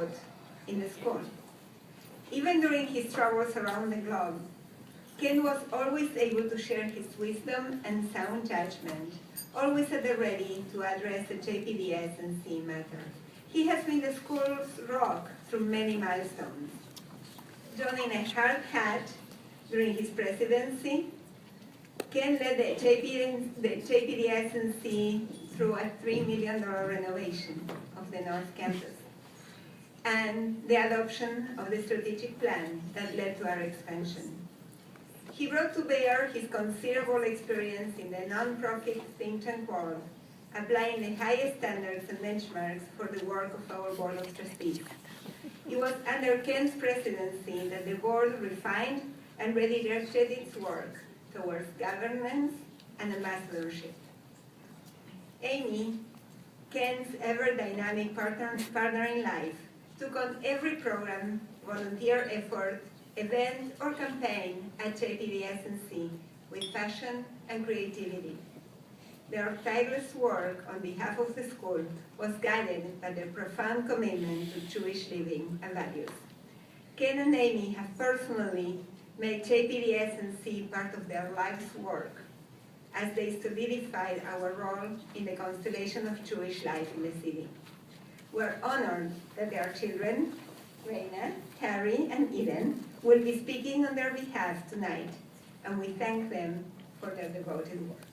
taught in the school. Even during his travels around the globe, Ken was always able to share his wisdom and sound judgment, always at the ready to address the JPDS and C matter. He has been the school's rock through many milestones. Donning a hard hat during his presidency, Ken led the JPDS and C through a $3 million renovation of the North Campus and the adoption of the strategic plan that led to our expansion. He brought to bear his considerable experience in the nonprofit think tank world, applying the highest standards and benchmarks for the work of our Board of Trustees. It was under Ken's presidency that the board refined and redirected its work towards governance and ambassadorship. Amy, Ken's ever-dynamic partner in life, took on every program, volunteer effort, event, or campaign at JPDS&C with passion and creativity. Their tireless work on behalf of the school was guided by their profound commitment to Jewish living and values. Ken and Amy have personally made JPDS&C part of their life's work as they solidified our role in the constellation of Jewish life in the city. We're honored that their children, Reina, Harry, and Eden, will be speaking on their behalf tonight, and we thank them for their devoted work.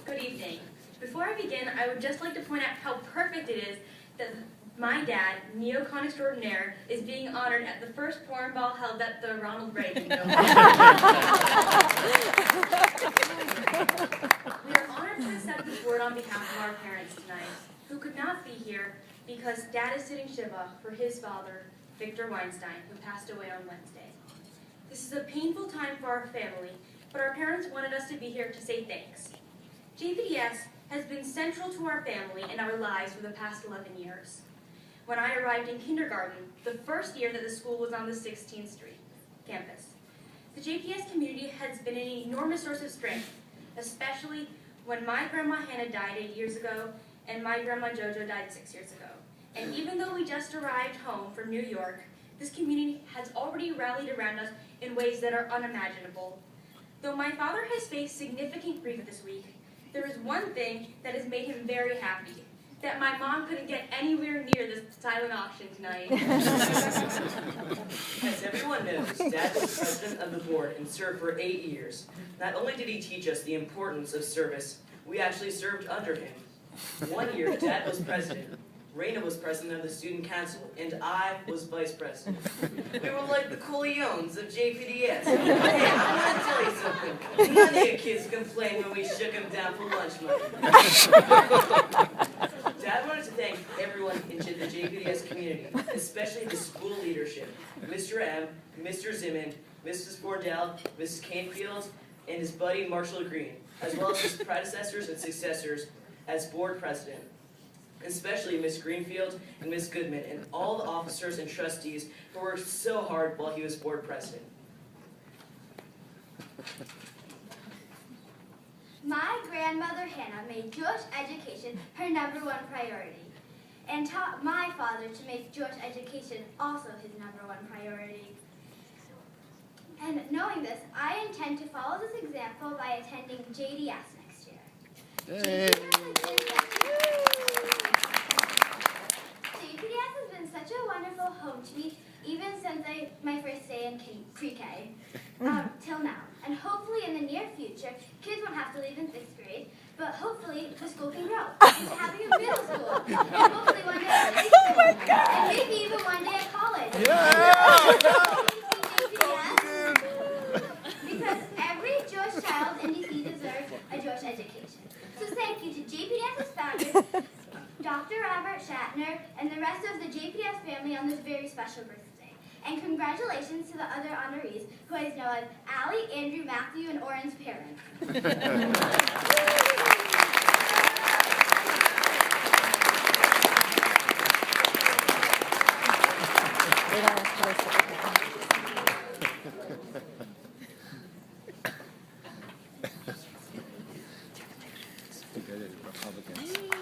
Good evening. Before I begin, I would just like to point out how perfect it is that my dad, neocon extraordinaire, is being honored at the first Purim ball held at the Ronald Reagan Building. We are honored to accept the board on behalf of our parents tonight, who could not be here because Dad is sitting Shiva for his father, Victor Weinstein, who passed away on Wednesday. This is a painful time for our family, but our parents wanted us to be here to say thanks. JPDS has been central to our family and our lives for the past 11 years. When I arrived in kindergarten, the first year that the school was on the 16th Street campus, the JPS community has been an enormous source of strength, especially when my grandma Hannah died 8 years ago and my grandma Jojo died 6 years ago. And even though we just arrived home from New York, this community has already rallied around us in ways that are unimaginable. Though my father has faced significant grief this week, there is one thing that has made him very happy: that my mom couldn't get anywhere near this silent auction tonight. As everyone knows, Dad was president of the board and served for 8 years. Not only did he teach us the importance of service, we actually served under him. 1 year, Dad was president, Reina was president of the student council, and I was vice president. We were like the Corleones of JPDS. Hey, I'm gonna tell you something. None of you kids complained when we shook them down for lunch money. Dad wanted to thank everyone in the JPDS community, especially the school leadership, Mr. M, Mr. Zimmond, Mrs. Fordell, Mrs. Canfield, and his buddy Marshall Green, as well as his predecessors and successors as board president, especially Miss Greenfield and Miss Goodman, and all the officers and trustees who worked so hard while he was board president. My grandmother Hannah made Jewish education her #1 priority, and taught my father to make Jewish education also his #1 priority. And knowing this, I intend to follow this example by attending JDS next year. JPDS has been such a wonderful home to me, even since my first day in pre-K, till now. And hopefully in the near future, kids won't have to leave in 6th grade, but hopefully the school can grow into having a middle school, and hopefully one day a high school, and maybe even one day a college. Because every Jewish child in DC deserves a Jewish education. So thank you to JPDS's founders, Dr. Robert Shatner, and the rest of the JPDS family on this very special birthday. And congratulations to the other honorees, who I know as Allie, Andrew, Matthew, and Oren's parents. Good Republicans.